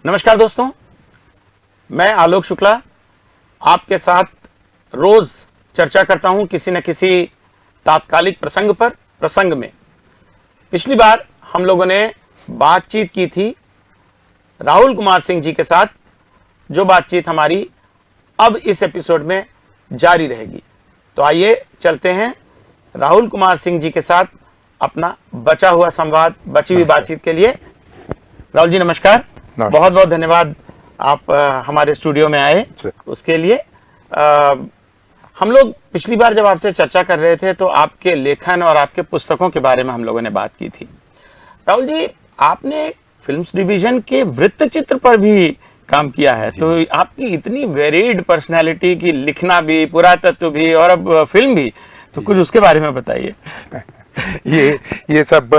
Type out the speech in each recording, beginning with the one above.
नमस्कार दोस्तों, मैं आलोक शुक्ला आपके साथ रोज चर्चा करता हूं किसी न किसी तात्कालिक प्रसंग में। पिछली बार हम लोगों ने बातचीत की थी राहुल कुमार सिंह जी के साथ, जो बातचीत हमारी अब इस एपिसोड में जारी रहेगी। तो आइए चलते हैं राहुल कुमार सिंह जी के साथ अपना बचा हुआ संवाद, बची हुई बातचीत के लिए। राहुल जी नमस्कार। बहुत बहुत धन्यवाद आप हमारे स्टूडियो में आए उसके लिए। हम लोग पिछली बार जब आपसे चर्चा कर रहे थे तो आपके लेखन और आपके पुस्तकों के बारे में हम लोगों ने बात की थी। राहुल जी, आपने फिल्म्स डिवीजन के वृत्त चित्र पर भी काम किया है, तो आपकी इतनी वेरिड पर्सनालिटी की, लिखना भी, पुरातत्व भी और अब फिल्म भी, तो कुछ उसके बारे में बताइए। ये सब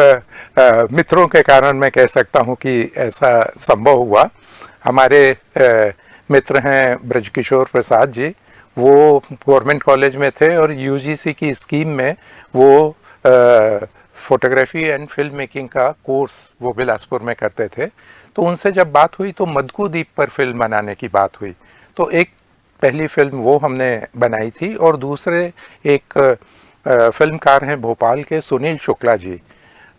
मित्रों के कारण मैं कह सकता हूँ कि ऐसा संभव हुआ। हमारे मित्र हैं ब्रजकिशोर प्रसाद जी, वो गवर्नमेंट कॉलेज में थे और यूजीसी की स्कीम में वो फोटोग्राफी एंड फिल्म मेकिंग का कोर्स वो बिलासपुर में करते थे। तो उनसे जब बात हुई तो मदकू द्वीप पर फिल्म बनाने की बात हुई। तो एक पहली फिल्म वो हमने बनाई थी और दूसरे एक फिल्मकार हैं भोपाल के सुनील शुक्ला जी,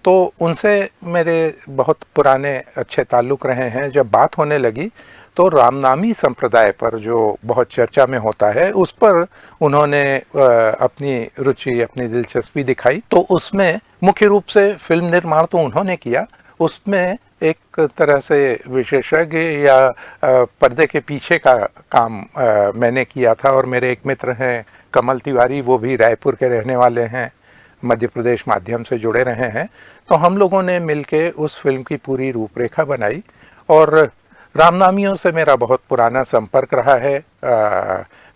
तो उनसे मेरे बहुत पुराने अच्छे ताल्लुक़ रहे हैं। जब बात होने लगी तो रामनामी संप्रदाय पर जो बहुत चर्चा में होता है उस पर उन्होंने अपनी रुचि, अपनी दिलचस्पी दिखाई। तो उसमें मुख्य रूप से फिल्म निर्माण तो उन्होंने किया, उसमें एक तरह से विशेषज्ञ या पर्दे के पीछे का काम मैंने किया था। और मेरे एक मित्र हैं कमल तिवारी, वो भी रायपुर के रहने वाले हैं, मध्य प्रदेश माध्यम से जुड़े रहे हैं। तो हम लोगों ने मिलके उस फिल्म की पूरी रूपरेखा बनाई और रामनामियों से मेरा बहुत पुराना संपर्क रहा है।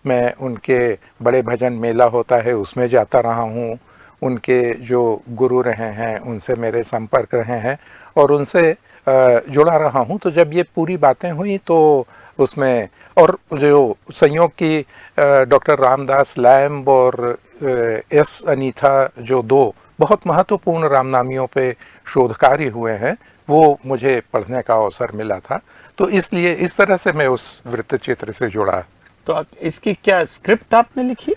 मैं उनके बड़े भजन मेला होता है उसमें जाता रहा हूँ, उनके जो गुरु रहे हैं उनसे मेरे संपर्क रहे हैं और उनसे जुड़ा रहा हूँ। तो जब ये पूरी बातें हुई तो उसमें और जो संयोग की डॉक्टर रामदास लैम्ब और एस अनीथा, जो दो बहुत महत्वपूर्ण रामनामियों पे शोध कार्य हुए हैं, वो मुझे पढ़ने का अवसर मिला था। तो इसलिए इस तरह से मैं उस वृत्तचित्र से जुड़ा। तो इसकी क्या स्क्रिप्ट आपने लिखी?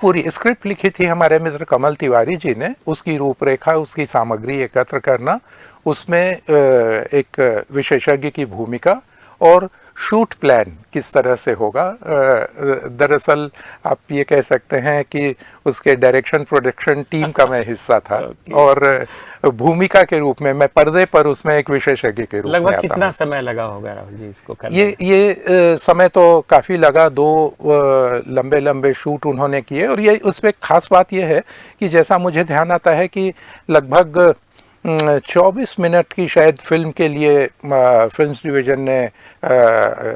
पूरी स्क्रिप्ट लिखी थी हमारे मित्र कमल तिवारी जी ने। उसकी रूपरेखा, उसकी सामग्री एकत्र करना, उसमें एक विशेषज्ञ की भूमिका और शूट प्लान किस तरह से होगा। दरअसल आप ये कह सकते हैं कि उसके डायरेक्शन प्रोडक्शन टीम का मैं हिस्सा था और भूमिका के रूप में मैं पर्दे पर उसमें एक विशेषज्ञ के रूप में लगभग कितना समय लगा होगा राहुल जी इसको करने? ये समय तो काफ़ी लगा। 2 लंबे लंबे शूट उन्होंने किए और ये उसमें खास बात यह है कि जैसा मुझे ध्यान आता है कि लगभग 24 मिनट की शायद फिल्म के लिए फिल्म्स डिवीज़न ने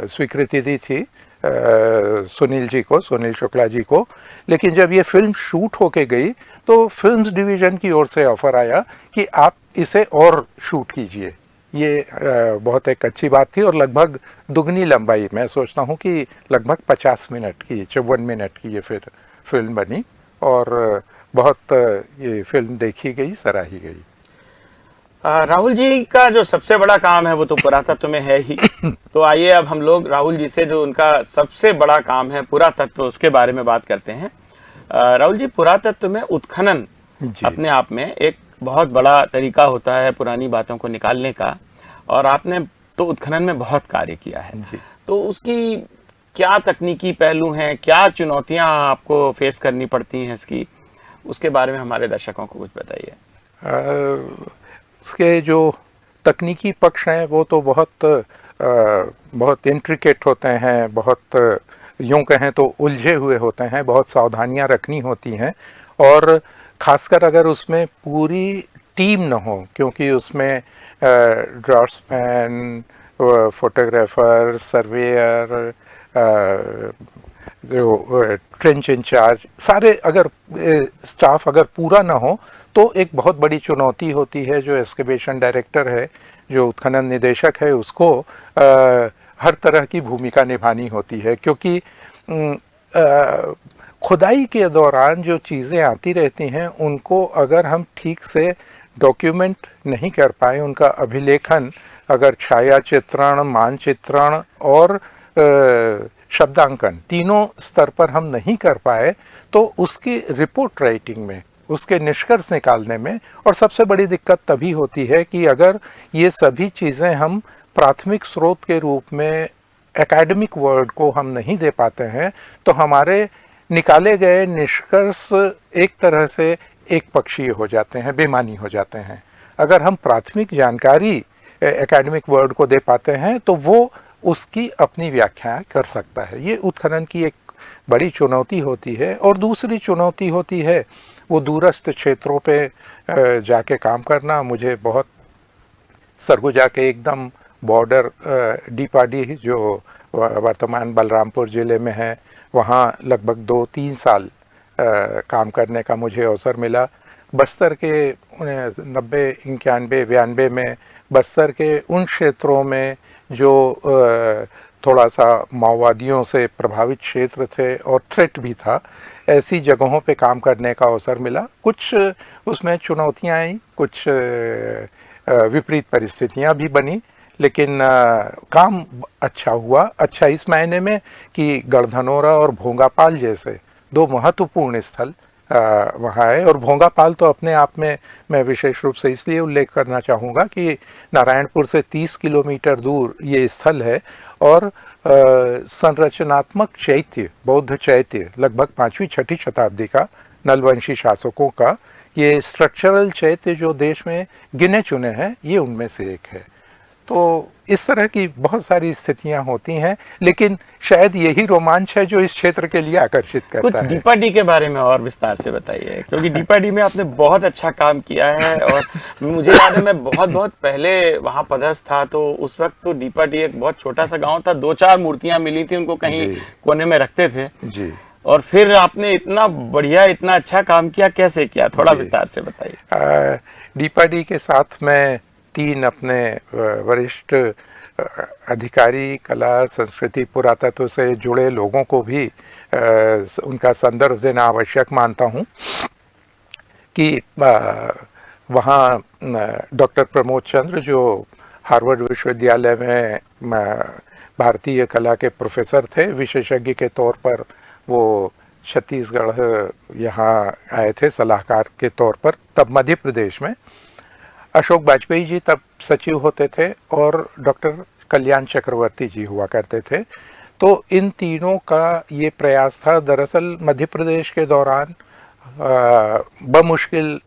स्वीकृति दी थी सुनील शुक्ला जी को। लेकिन जब ये फिल्म शूट होके गई तो फिल्म्स डिवीज़न की ओर से ऑफ़र आया कि आप इसे और शूट कीजिए। ये बहुत एक अच्छी बात थी और लगभग दुगनी लंबाई, मैं सोचता हूँ कि लगभग 50 मिनट की, 54 मिनट की ये फिर फिल्म बनी और बहुत ये फिल्म देखी गई, सराही गई। राहुल जी का जो सबसे बड़ा काम है वो तो पुरातत्व में है ही। तो आइए अब हम लोग राहुल जी से जो उनका सबसे बड़ा काम है पुरातत्व, उसके बारे में बात करते हैं। राहुल जी, पुरातत्व में उत्खनन अपने आप में एक बहुत बड़ा तरीका होता है पुरानी बातों को निकालने का, और आपने तो उत्खनन में बहुत कार्य किया है। तो उसकी क्या तकनीकी पहलू हैं, क्या चुनौतियां आपको फेस करनी पड़ती हैं इसकी, उसके बारे में हमारे दर्शकों को कुछ बताइए। उसके जो तकनीकी पक्ष हैं वो तो बहुत इंट्रिकेट होते हैं, बहुत यूँ कहें तो उलझे हुए होते हैं, बहुत सावधानियां रखनी होती हैं। और ख़ासकर अगर उसमें पूरी टीम न हो, क्योंकि उसमें ड्राफ्ट्समैन, फोटोग्राफर, सर्वेयर, जो ट्रेंच इंचार्ज, सारे अगर स्टाफ अगर पूरा ना हो तो एक बहुत बड़ी चुनौती होती है। जो एक्सकेवेशन डायरेक्टर है, जो उत्खनन निदेशक है, उसको हर तरह की भूमिका निभानी होती है, क्योंकि खुदाई के दौरान जो चीज़ें आती रहती हैं उनको अगर हम ठीक से डॉक्यूमेंट नहीं कर पाए, उनका अभिलेखन अगर छाया चित्रण, मानचित्रण और शब्दांकन तीनों स्तर पर हम नहीं कर पाए तो उसकी रिपोर्ट राइटिंग में, उसके निष्कर्ष निकालने में, और सबसे बड़ी दिक्कत तभी होती है कि अगर ये सभी चीज़ें हम प्राथमिक स्रोत के रूप में एकेडमिक वर्ड को हम नहीं दे पाते हैं तो हमारे निकाले गए निष्कर्ष एक तरह से एक पक्षीय हो जाते हैं, बेमानी हो जाते हैं। अगर हम प्राथमिक जानकारी एकेडमिक वर्ड को दे पाते हैं तो वो उसकी अपनी व्याख्या कर सकता है। ये उत्खनन की एक बड़ी चुनौती होती है। और दूसरी चुनौती होती है वो दूरस्थ क्षेत्रों पे जाके काम करना। मुझे बहुत सरगुजा के एकदम बॉर्डर डीपाडी जो वर्तमान बलरामपुर ज़िले में है, वहाँ लगभग 2-3 साल काम करने का मुझे अवसर मिला। बस्तर के 90, 91, 92 में बस्तर के उन क्षेत्रों में जो थोड़ा सा माओवादियों से प्रभावित क्षेत्र थे और थ्रेट भी था, ऐसी जगहों पे काम करने का अवसर मिला। कुछ उसमें चुनौतियां आई, कुछ विपरीत परिस्थितियां भी बनी, लेकिन काम अच्छा हुआ। अच्छा इस मायने में कि गढ़धनोरा और भोंगापाल जैसे दो महत्वपूर्ण स्थल वहाँ है। और भोंगापाल तो अपने आप में मैं विशेष रूप से इसलिए उल्लेख करना चाहूँगा कि नारायणपुर से 30 किलोमीटर दूर ये स्थल है और संरचनात्मक चैत्य, बौद्ध चैत्य लगभग 5वीं-6वीं शताब्दी का नलवंशी शासकों का ये स्ट्रक्चरल चैत्य जो देश में गिने चुने हैं, ये उनमें से एक है। तो इस तरह की बहुत सारी स्थितियां होती हैं, लेकिन शायद यही रोमांच है जो इस क्षेत्र के लिए आकर्षित करता कुछ है। डीपाडी के बारे में और विस्तार से बताइए, क्योंकि डीपाडी में आपने बहुत अच्छा काम किया है। और मुझे याद है मैं बहुत पहले वहाँ पदस्थ था, तो उस वक्त तो डीपाडी एक बहुत छोटा सा गाँव था, 2-4 मूर्तियां मिली थी, उनको कहीं कोने में रखते थे जी। और फिर आपने इतना बढ़िया, इतना अच्छा काम किया, कैसे किया, थोड़ा विस्तार से बताइए। डीपाडी के साथ मैं 3 अपने वरिष्ठ अधिकारी, कला, संस्कृति, पुरातत्व से जुड़े लोगों को भी उनका संदर्भ देना आवश्यक मानता हूँ कि वहाँ डॉक्टर प्रमोद चंद्र जो हार्वर्ड विश्वविद्यालय में भारतीय कला के प्रोफेसर थे, विशेषज्ञ के तौर पर वो छत्तीसगढ़ यहाँ आए थे सलाहकार के तौर पर, तब मध्य प्रदेश में। अशोक वाजपेयी जी तब सचिव होते थे और डॉक्टर कल्याण चक्रवर्ती जी हुआ करते थे। तो इन तीनों का ये प्रयास था। दरअसल मध्य प्रदेश के दौरान बमुश्किल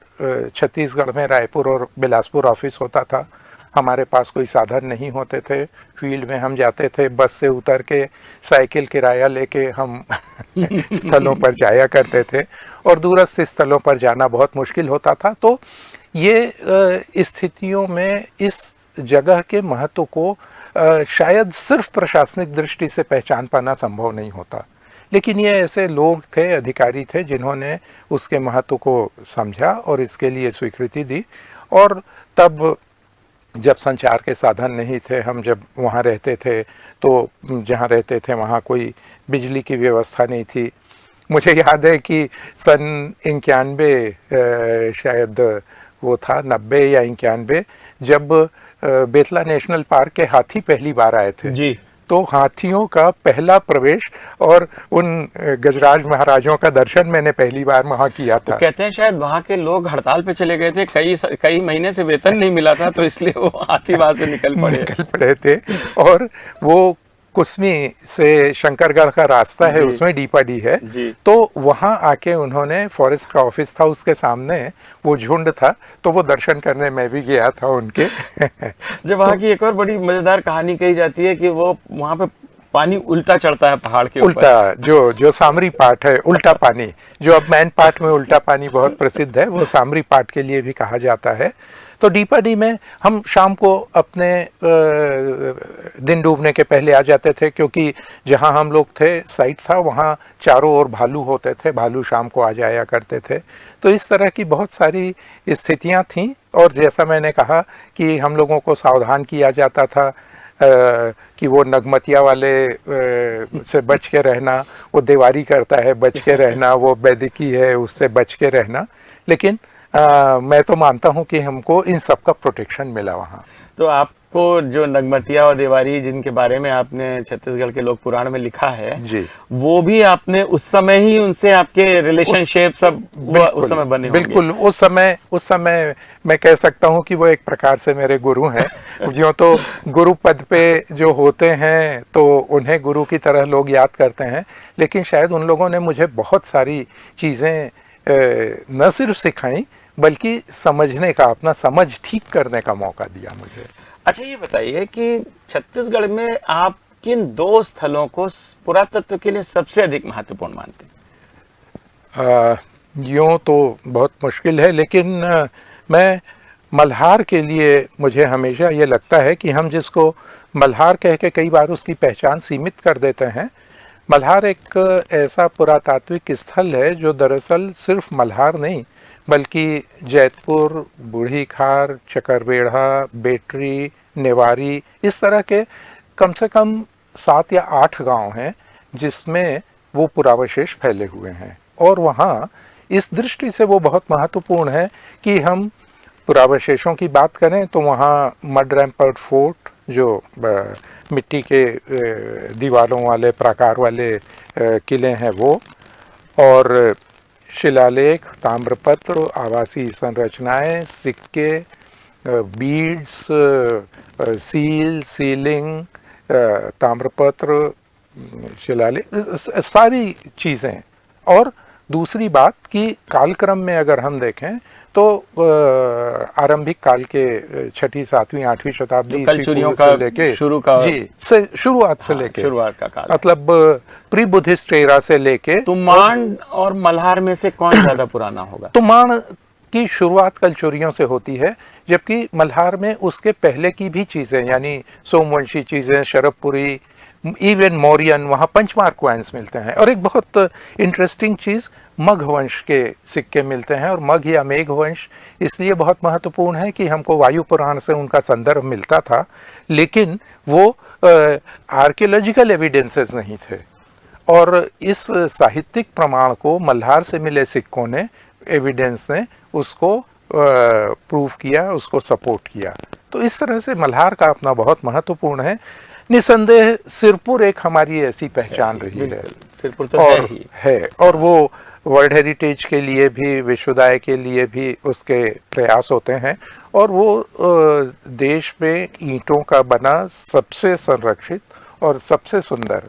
छत्तीसगढ़ में रायपुर और बिलासपुर ऑफिस होता था। हमारे पास कोई साधन नहीं होते थे, फील्ड में हम जाते थे, बस से उतर के साइकिल किराया लेके हम स्थलों पर जाया करते थे और दूरस्थ स्थलों पर जाना बहुत मुश्किल होता था। तो ये स्थितियों में इस जगह के महत्व को शायद सिर्फ प्रशासनिक दृष्टि से पहचान पाना संभव नहीं होता, लेकिन ये ऐसे लोग थे, अधिकारी थे, जिन्होंने उसके महत्व को समझा और इसके लिए स्वीकृति दी। और तब जब संचार के साधन नहीं थे, हम जब वहाँ रहते थे तो जहाँ रहते थे वहाँ कोई बिजली की व्यवस्था नहीं थी। मुझे याद है कि सन 91 शायद वो था, 90 या 91, जब बेतला नेशनल पार्क के हाथी पहली बार आए थे जी, तो हाथियों का पहला प्रवेश और उन गजराज महाराजों का दर्शन मैंने पहली बार वहाँ किया था। तो कहते हैं शायद वहाँ के लोग हड़ताल पे चले गए थे, कई महीने से वेतन नहीं मिला था, तो इसलिए वो हाथी वहाँ से निकल पड़े थे। और वो कुसमी से शंकरगढ़ का रास्ता है, उसमें डीपाडी है, तो वहाँ आके उन्होंने, फॉरेस्ट का ऑफिस था उसके सामने, वो झुंड था, तो वो दर्शन करने मैं भी गया था उनके। जब वहाँ की एक और बड़ी मजेदार कहानी कही जाती है कि वो वहाँ पे पानी उल्टा चढ़ता है पहाड़ के ऊपर। उल्टा, जो सामरी पाट है, उल्टा पानी, जो अब मैन पाट में उल्टा पानी बहुत प्रसिद्ध है, वो सामरी पाट के लिए भी कहा जाता है। तो डीपाडी में हम शाम को अपने दिन डूबने के पहले आ जाते थे, क्योंकि जहाँ हम लोग थे साइट था, वहाँ चारों ओर भालू होते थे, भालू शाम को आ जाया करते थे। तो इस तरह की बहुत सारी स्थितियाँ थीं। और जैसा मैंने कहा कि हम लोगों को सावधान किया जाता था कि वो नगमतिया वाले से बच के रहना, वो देवारी करता है बच के रहना, वो बैदिकी है उससे बच के रहना। लेकिन मैं तो मानता हूँ कि हमको इन सब का प्रोटेक्शन मिला वहाँ। तो आपको जो नगमतिया और देवारी जिनके बारे में आपने छत्तीसगढ़ के लोक पुराण में लिखा है, जी, वो भी आपने उस समय ही उनसे आपके रिलेशनशिप सब उस समय बने होंगे। बिल्कुल उस समय मैं कह सकता हूँ कि वो एक प्रकार से मेरे गुरु हैं। जो तो गुरु पद पे जो होते हैं तो उन्हें गुरु की तरह लोग याद करते हैं, लेकिन शायद उन लोगों ने मुझे बहुत सारी चीज़ें न सिर्फ सिखाई बल्कि समझने का, अपना समझ ठीक करने का मौका दिया मुझे। अच्छा, ये बताइए कि छत्तीसगढ़ में आप किन दो स्थलों को पुरातत्व के लिए सबसे अधिक महत्वपूर्ण मानते हैं? यूँ तो बहुत मुश्किल है, लेकिन मैं मल्हार के लिए, मुझे हमेशा ये लगता है कि हम जिसको मल्हार कह के कई बार उसकी पहचान सीमित कर देते हैं, मल्हार एक ऐसा पुरातात्विक स्थल है जो दरअसल सिर्फ मल्हार नहीं बल्कि जैतपुर, बूढ़ी खार, चकरबेढ़ा, बेटरी, नेवारी, इस तरह के कम से कम 7 या 8 गांव हैं जिसमें वो पुरावशेष फैले हुए हैं। और वहाँ इस दृष्टि से वो बहुत महत्वपूर्ण है कि हम पुरावशेषों की बात करें तो वहाँ मड रैम्पर्ट फोर्ट, जो मिट्टी के दीवारों वाले प्राकार वाले किले हैं वो, और शिलालेख, ताम्रपत्र, आवासीय संरचनाएं, सिक्के, बीड्स, सीलिंग, ताम्रपत्र, शिलालेख, सारी चीज़ें। और दूसरी बात कि कालक्रम में अगर हम देखें तो आरंभिक काल के 6वीं, 7वीं, 8वीं शताब्दी से लेके शुरुआत से लेके शुरुआत का काल, मतलब प्री बुद्धिस्ट एरा से लेके तुमाण और मल्हार में से कौन ज्यादा पुराना होगा? तुमाण की शुरुआत कलचुरियों से होती है, जबकि मल्हार में उसके पहले की भी चीज़ें, यानी सोमवंशी चीज़ें, शरभपुरी, इवन मौर्यन, वहाँ पंचमार्क कॉइन्स मिलते हैं। और एक बहुत इंटरेस्टिंग चीज़, मगध वंश के सिक्के मिलते हैं। और मगध या मेघ वंश इसलिए बहुत महत्वपूर्ण है कि हमको वायु पुराण से उनका संदर्भ मिलता था, लेकिन वो आर्कियोलॉजिकल एविडेंसेस नहीं थे। और इस साहित्यिक प्रमाण को मल्हार से मिले सिक्कों ने, एविडेंस ने उसको प्रूव किया, उसको सपोर्ट किया। तो इस तरह से मल्हार का अपना बहुत महत्वपूर्ण है। निसंदेह सिरपुर एक हमारी ऐसी पहचान रही है, सिरपुर तो और है, और वो वर्ल्ड हेरिटेज के लिए भी, विश्वदाय के लिए भी उसके प्रयास होते हैं। और वो देश में ईंटों का बना सबसे संरक्षित और सबसे सुंदर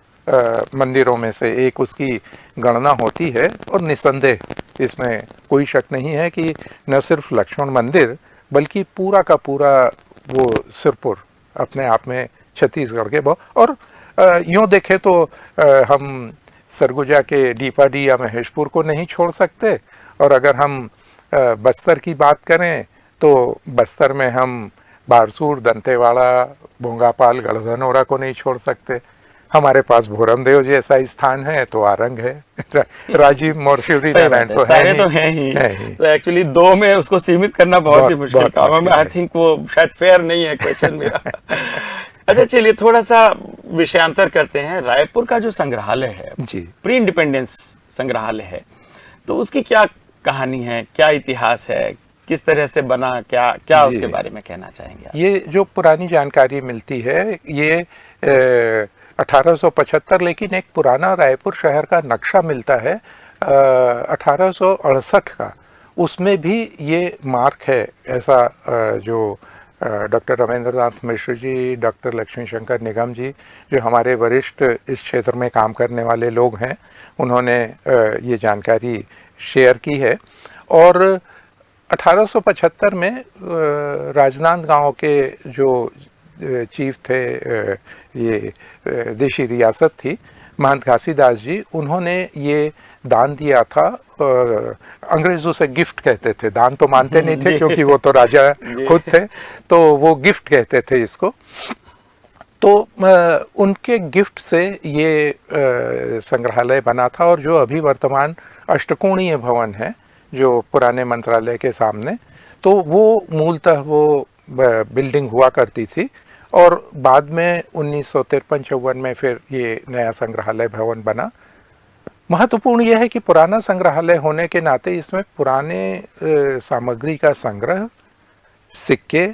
मंदिरों में से एक उसकी गणना होती है। और निसंदेह इसमें कोई शक नहीं है कि न सिर्फ लक्ष्मण मंदिर बल्कि पूरा का पूरा वो सिरपुर अपने आप में छत्तीसगढ़ के और यूँ देखें तो हम सरगुजा के डीपाडी या महेशपुर को नहीं छोड़ सकते। और अगर हम बस्तर की बात करें तो बस्तर में हम बारसूर, दंतेवाड़ा, भोंगापाल, गढ़धनौरा को नहीं छोड़ सकते। हमारे पास भोरमदेव जैसा स्थान है तो आरंग है, राजीव मोरशिवरी नारायण तो सारे तो हैं ही। तो एक्चुअली दो में उसको सीमित करना बहुत ही मुश्किल काम है। आई थिंक वो शायद फेयर नहीं है क्वेश्चन मेरा। अच्छा, चलिए थोड़ा सा विषयांतर करते हैं। रायपुर का जो संग्रहालय है जी, प्री इंडिपेंडेंस संग्रहालय है, तो उसकी क्या कहानी है, क्या इतिहास है, किस तरह से बना, क्या उसके बारे में कहना चाहेंगे आप? ये जो पुरानी जानकारी मिलती है ये 1875, लेकिन एक पुराना रायपुर शहर का नक्शा मिलता है 1868 का, उसमें भी ये मार्क है ऐसा। जो डॉक्टर रमेंद्रनाथ मिश्र जी, डॉक्टर लक्ष्मी शंकर निगम जी, जो हमारे वरिष्ठ इस क्षेत्र में काम करने वाले लोग हैं, उन्होंने ये जानकारी शेयर की है। और 1875 में राजनांदगांव के जो चीफ थे, ये देशी रियासत थी, महंत घासीदास जी, उन्होंने ये दान दिया था। अंग्रेजों से गिफ्ट कहते थे, दान तो मानते नहीं थे क्योंकि वो तो राजा खुद थे, तो वो गिफ्ट कहते थे इसको। तो उनके गिफ्ट से ये संग्रहालय बना था। और जो अभी वर्तमान अष्टकोणीय भवन है जो पुराने मंत्रालय के सामने, तो वो मूलतः वो बिल्डिंग हुआ करती थी। और बाद में 1953-54 में फिर ये नया संग्रहालय भवन बना। महत्वपूर्ण यह है कि पुराना संग्रहालय होने के नाते इसमें पुराने सामग्री का संग्रह, सिक्के,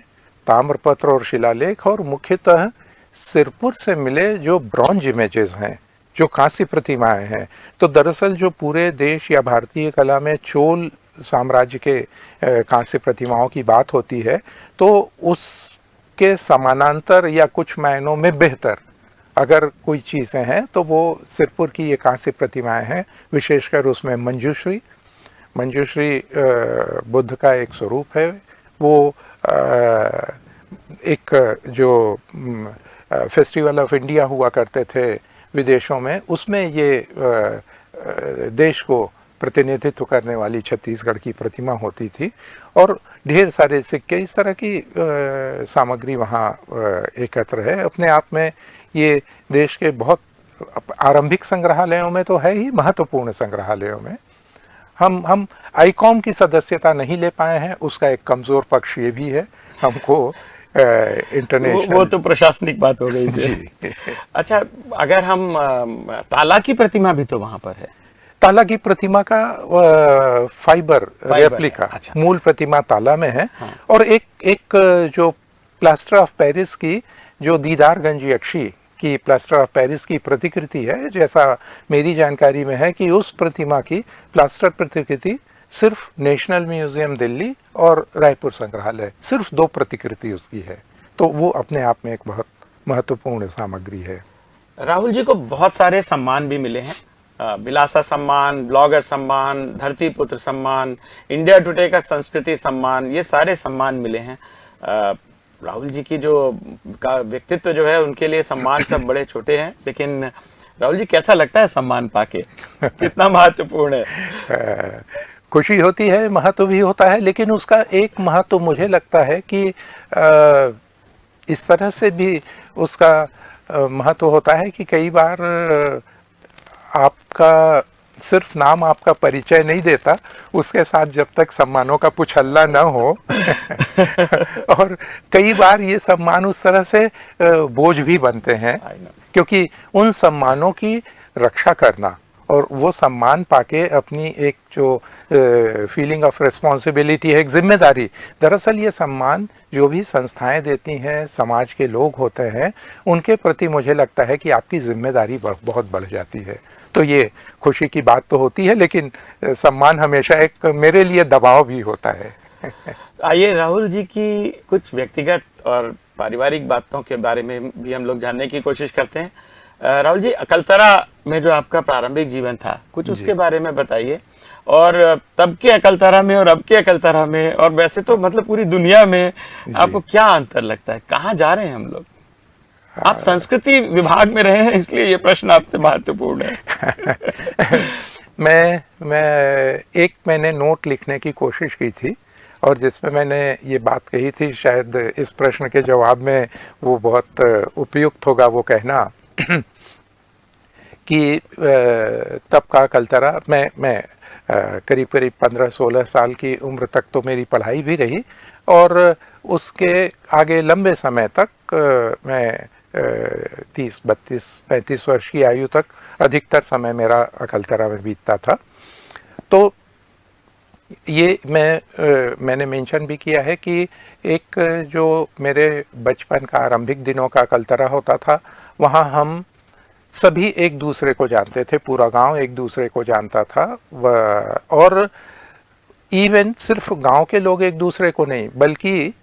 ताम्रपत्र और शिलालेख, और मुख्यतः सिरपुर से मिले जो ब्रॉन्ज इमेजेस हैं, जो कांस्य प्रतिमाएं हैं। तो दरअसल जो पूरे देश या भारतीय कला में चोल साम्राज्य के कांस्य प्रतिमाओं की बात होती है, तो उसके समानांतर या कुछ मायनों में बेहतर अगर कोई चीज़ें हैं तो वो सिरपुर की ये कांस्य प्रतिमाएं हैं। विशेषकर उसमें मंजूश्री बुद्ध का एक स्वरूप है। वो एक जो फेस्टिवल ऑफ इंडिया हुआ करते थे विदेशों में, उसमें ये देश को प्रतिनिधित्व करने वाली छत्तीसगढ़ की प्रतिमा होती थी, और ढेर सारे सिक्के, इस तरह की सामग्री वहाँ एकत्र है। अपने आप में ये देश के बहुत आरंभिक संग्रहालयों में तो है ही, महत्वपूर्ण संग्रहालयों में। हम आईकॉम की सदस्यता नहीं ले पाए हैं, उसका एक कमज़ोर पक्ष ये भी है। हमको इंटरनेशनल वो तो प्रशासनिक बात हो गई जी। अच्छा, अगर हम ताला की प्रतिमा भी तो वहाँ पर है। ताला की प्रतिमा का फाइबर रेप्लिका, अच्छा। मूल प्रतिमा ताला में है। हाँ। और एक जो प्लास्टर ऑफ पेरिस की, जो दीदारगंज यक्षी की प्लास्टर ऑफ पेरिस की प्रतिकृति है, जैसा मेरी जानकारी में है कि उस प्रतिमा की प्लास्टर प्रतिकृति सिर्फ नेशनल म्यूजियम दिल्ली और रायपुर संग्रहालय, सिर्फ 2 प्रतिकृति उसकी है। तो वो अपने आप में एक बहुत महत्वपूर्ण सामग्री है। राहुल जी को बहुत सारे सम्मान भी मिले हैं, बिलासा सम्मान, ब्लॉगर सम्मान, धरती पुत्र सम्मान, इंडिया टुडे का संस्कृति सम्मान, ये सारे सम्मान मिले हैं। राहुल जी की जो का व्यक्तित्व जो है, उनके लिए सम्मान सब बड़े छोटे हैं, लेकिन राहुल जी कैसा लगता है सम्मान पाके? कितना महत्वपूर्ण है? खुशी होती है, महत्व भी होता है, लेकिन उसका एक महत्व मुझे लगता है कि इस तरह से भी उसका महत्व होता है कि कई बार आपका सिर्फ नाम आपका परिचय नहीं देता, उसके साथ जब तक सम्मानों का पुछल्ला न हो और कई बार ये सम्मान उस तरह से बोझ भी बनते हैं, क्योंकि उन सम्मानों की रक्षा करना और वो सम्मान पाके अपनी एक जो फीलिंग ऑफ रिस्पॉन्सिबिलिटी है, एक जिम्मेदारी, दरअसल ये सम्मान जो भी संस्थाएं देती हैं, समाज के लोग होते हैं, उनके प्रति मुझे लगता है कि आपकी जिम्मेदारी बहुत बढ़ जाती है। तो ये खुशी की बात तो होती है, लेकिन सम्मान हमेशा एक मेरे लिए दबाव भी होता है। आइए राहुल जी की कुछ व्यक्तिगत और पारिवारिक बातों के बारे में भी हम लोग जानने की कोशिश करते हैं। राहुल जी, अकलतरा में जो आपका प्रारंभिक जीवन था, कुछ उसके बारे में बताइए, और तब के अकलतरा में और अब के अकलतरा में, और वैसे तो मतलब पूरी दुनिया में आपको क्या अंतर लगता है? कहाँ जा रहे हैं हम लोग? आप संस्कृति विभाग में रहे हैं, इसलिए ये प्रश्न आपसे महत्वपूर्ण है। मैंने नोट लिखने की कोशिश की थी, और जिसमें मैंने ये बात कही थी, शायद इस प्रश्न के जवाब में वो बहुत उपयुक्त होगा वो कहना कि तब का अकलतरा, मैं करीब 15-16 साल की उम्र तक तो मेरी पढ़ाई भी रही, और उसके आगे लंबे समय तक मैं 30, 32, 35 वर्ष की आयु तक अधिकतर समय मेरा अकलतरा में बीतता था। तो ये मैंने मेंशन भी किया है कि एक जो मेरे बचपन का आरंभिक दिनों का अकलतरा होता था, वहाँ हम सभी एक दूसरे को जानते थे, पूरा गांव एक दूसरे को जानता था, और इवन सिर्फ गांव के लोग एक दूसरे को नहीं, बल्कि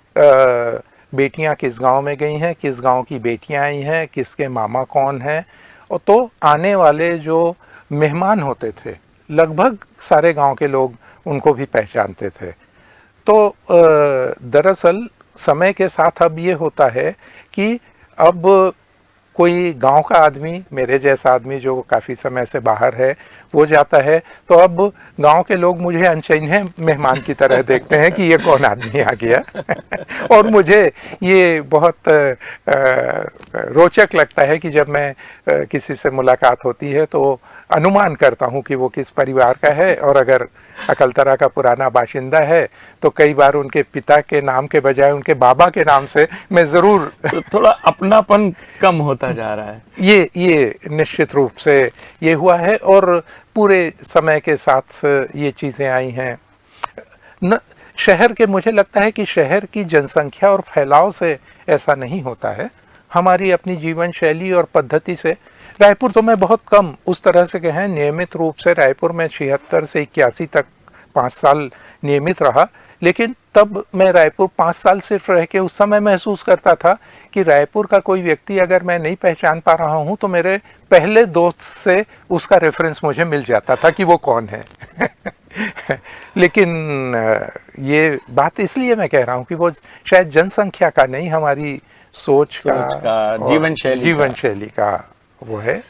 बेटियां किस गांव में गई हैं, किस गांव की बेटियां आई हैं, किसके मामा कौन हैं, और तो आने वाले जो मेहमान होते थे, लगभग सारे गांव के लोग उनको भी पहचानते थे। तो दरअसल समय के साथ अब ये होता है कि अब कोई गांव का आदमी, मेरे जैसा आदमी जो काफ़ी समय से बाहर है, वो जाता है, तो अब गांव के लोग मुझे अनचन्हे मेहमान की तरह देखते हैं कि ये कौन आदमी आ गया। और मुझे ये बहुत रोचक लगता है कि जब मैं किसी से मुलाकात होती है तो अनुमान करता हूँ कि वो किस परिवार का है, और अगर अकलतरा का पुराना बाशिंदा है तो कई बार उनके पिता के नाम के बजाय उनके बाबा के नाम से मैं ज़रूर तो थोड़ा अपनापन कम होता जा रहा है। ये निश्चित रूप से ये हुआ है। और पूरे समय के साथ ये चीज़ें आई हैं। न शहर के, मुझे लगता है कि शहर की जनसंख्या और फैलाव से ऐसा नहीं होता है, हमारी अपनी जीवन शैली और पद्धति से। रायपुर तो मैं बहुत कम उस तरह से कहें नियमित रूप से, रायपुर में 76 से 81 तक 5 साल नियमित रहा, लेकिन तब मैं रायपुर 5 साल सिर्फ रह के उस समय महसूस करता था कि रायपुर का कोई व्यक्ति अगर मैं नहीं पहचान पा रहा हूँ तो मेरे पहले दोस्त से उसका रेफरेंस मुझे मिल जाता था कि वो कौन है। लेकिन ये बात इसलिए मैं कह रहा हूँ कि वो शायद जनसंख्या का नहीं, हमारी सोच का जीवन शैली का वो है।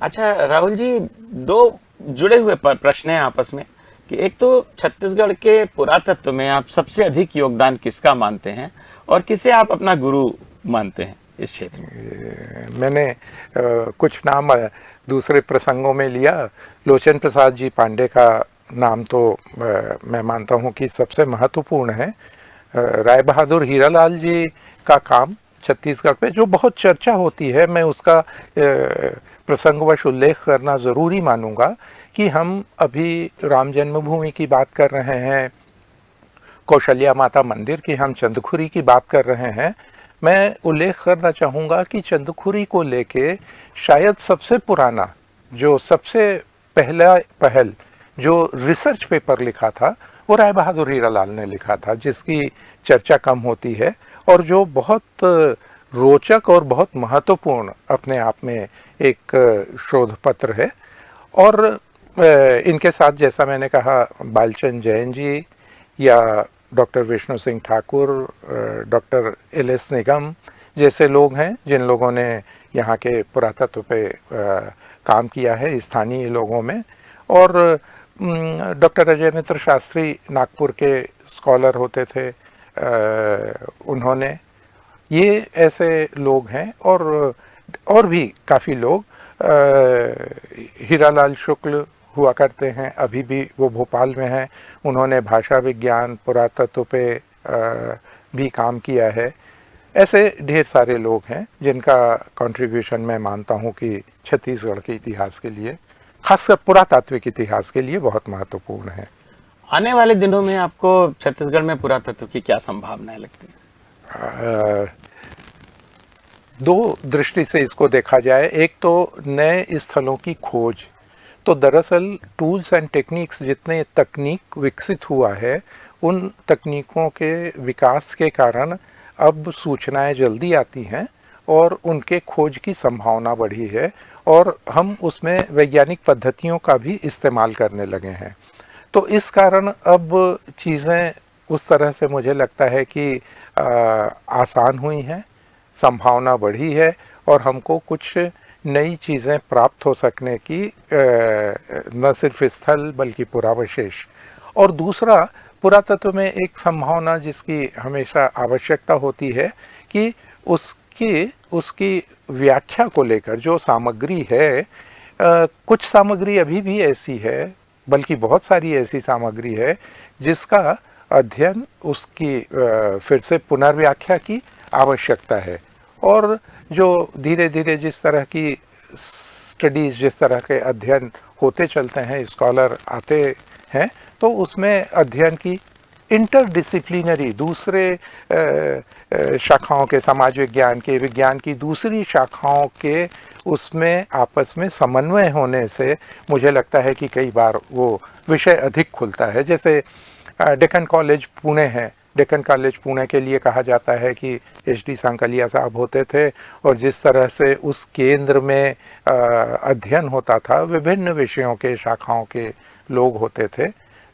अच्छा राहुल जी, दो जुड़े हुए प्रश्न हैं आपस में कि एक तो छत्तीसगढ़ के पुरातत्व में आप सबसे अधिक योगदान किसका मानते हैं और किसे आप अपना गुरु मानते हैं इस क्षेत्र में? मैंने कुछ नाम दूसरे प्रसंगों में लिया। लोचन प्रसाद जी पांडे का नाम तो मैं मानता हूँ कि सबसे महत्वपूर्ण है। राय बहादुर हीरालाल जी का काम छत्तीसगढ़ पे जो बहुत चर्चा होती है, मैं उसका प्रसंगवश उल्लेख करना ज़रूरी मानूंगा कि हम अभी राम जन्मभूमि की बात कर रहे हैं, कौशल्या माता मंदिर की, हम चंदखुरी की बात कर रहे हैं। मैं उल्लेख करना चाहूँगा कि चंदखुरी को लेके शायद सबसे पुराना, जो सबसे पहल जो रिसर्च पेपर लिखा था वो राय बहादुर हीरालाल ने लिखा था, जिसकी चर्चा कम होती है और जो बहुत रोचक और बहुत महत्वपूर्ण अपने आप में एक शोध पत्र है। और इनके साथ जैसा मैंने कहा बालचंद जैन जी या doctor Vishnu Singh Thakur, doctor LS. Nigam जैसे लोग हैं जिन लोगों ने यहाँ के पुरातत्व पे काम किया है स्थानीय लोगों में। और डॉक्टर अजय मित्र शास्त्री नागपुर के स्कॉलर होते थे, उन्होंने, ये ऐसे लोग हैं। और भी काफ़ी लोग, हीरालाल शुक्ल हुआ करते हैं, अभी भी वो भोपाल में हैं, उन्होंने भाषा विज्ञान पुरातत्व पे भी काम किया है। ऐसे ढेर सारे लोग हैं जिनका कंट्रीब्यूशन मैं मानता हूँ कि छत्तीसगढ़ के इतिहास के लिए, खासकर पुरातात्विक इतिहास के लिए बहुत महत्वपूर्ण है। आने वाले दिनों में आपको छत्तीसगढ़ में पुरातत्व की क्या संभावनाएं लगती हैं? दो दृष्टि से इसको देखा जाए। एक तो नए स्थलों की खोज, तो दरअसल टूल्स एंड टेक्निक्स, जितने तकनीक विकसित हुआ है उन तकनीकों के विकास के कारण अब सूचनाएं जल्दी आती हैं और उनके खोज की संभावना बढ़ी है और हम उसमें वैज्ञानिक पद्धतियों का भी इस्तेमाल करने लगे हैं। तो इस कारण अब चीज़ें उस तरह से मुझे लगता है कि आसान हुई हैं, संभावना बढ़ी है और हमको कुछ नई चीज़ें प्राप्त हो सकने की न सिर्फ स्थल बल्कि पुरावशेष। और दूसरा, पुरातत्व में एक संभावना जिसकी हमेशा आवश्यकता होती है कि उसकी व्याख्या को लेकर जो सामग्री है, कुछ सामग्री अभी भी ऐसी है, बल्कि बहुत सारी ऐसी सामग्री है जिसका अध्ययन, उसकी फिर से पुनर्व्याख्या की आवश्यकता है। और जो धीरे धीरे जिस तरह की स्टडीज़, जिस तरह के अध्ययन होते चलते हैं, स्कॉलर आते हैं, तो उसमें अध्ययन की इंटरडिसिप्लिनरी दूसरे शाखाओं के, समाज विज्ञान के, विज्ञान की दूसरी शाखाओं के उसमें आपस में समन्वय होने से मुझे लगता है कि कई बार वो विषय अधिक खुलता है। जैसे डेक्कन कॉलेज पुणे है, डेक्कन कॉलेज पुणे के लिए कहा जाता है कि एच.डी. सांकलिया साहब होते थे और जिस तरह से उस केंद्र में अध्ययन होता था, विभिन्न विषयों के, शाखाओं के लोग होते थे।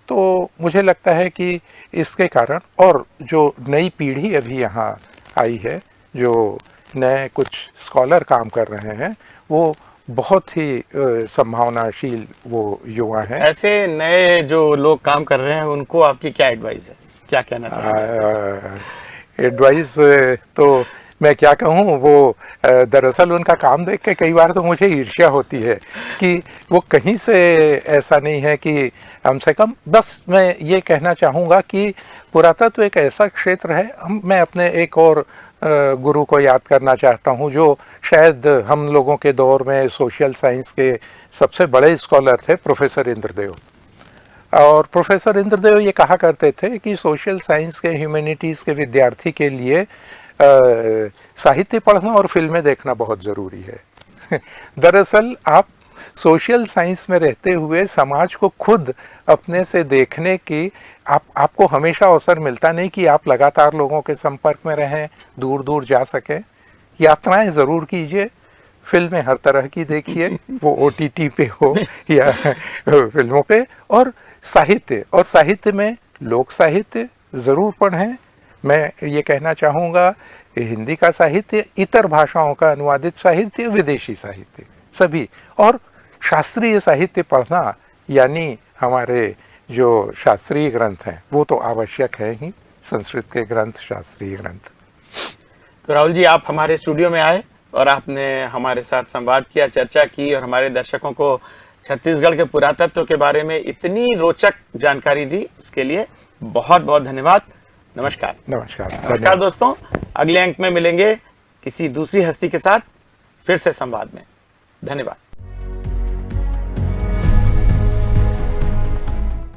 तो मुझे लगता है कि इसके कारण, और जो नई पीढ़ी अभी यहाँ आई है, जो नए कुछ स्कॉलर काम कर रहे हैं, वो बहुत ही संभावनाशील वो युवा हैं। ऐसे नए जो लोग काम कर रहे हैं उनको आपकी क्या एडवाइस है, क्या कहना चाहिए? एडवाइस तो मैं क्या कहूँ, वो दरअसल उनका काम देख के कई बार तो मुझे ईर्ष्या होती है कि वो कहीं से ऐसा नहीं है कि कम से कम, बस मैं ये कहना चाहूँगा कि पुरातत्व एक ऐसा क्षेत्र है, मैं अपने एक और गुरु को याद करना चाहता हूँ जो शायद हम लोगों के दौर में सोशल साइंस के सबसे बड़े स्कॉलर थे, प्रोफेसर इंद्रदेव। और प्रोफेसर इंद्रदेव ये कहा करते थे कि सोशल साइंस के, ह्यूमैनिटीज़ के विद्यार्थी के लिए साहित्य पढ़ना और फिल्में देखना बहुत ज़रूरी है। दरअसल आप सोशल साइंस में रहते हुए समाज को खुद अपने से देखने की आपको हमेशा अवसर मिलता नहीं कि आप लगातार लोगों के संपर्क में रहें, दूर दूर जा सकें। यात्राएं ज़रूर कीजिए, फिल्में हर तरह की देखिए, वो OTT पे हो या फिल्मों पे, और साहित्य में लोक साहित्य ज़रूर पढ़ें। मैं ये कहना चाहूँगा हिंदी का साहित्य, इतर भाषाओं का अनुवादित साहित्य, विदेशी साहित्य सभी, और शास्त्रीय साहित्य पढ़ना, यानी हमारे जो शास्त्रीय ग्रंथ हैं वो तो आवश्यक है ही, संस्कृत के ग्रंथ, शास्त्रीय ग्रंथ। तो राहुल जी, आप हमारे स्टूडियो में आए और आपने हमारे साथ संवाद किया, चर्चा की और हमारे दर्शकों को छत्तीसगढ़ के पुरातत्व के बारे में इतनी रोचक जानकारी दी, इसके लिए बहुत बहुत धन्यवाद। नमस्कार। नमस्कार दोस्तों, अगले अंक में मिलेंगे किसी दूसरी हस्ती के साथ, फिर से संवाद में। धन्यवाद।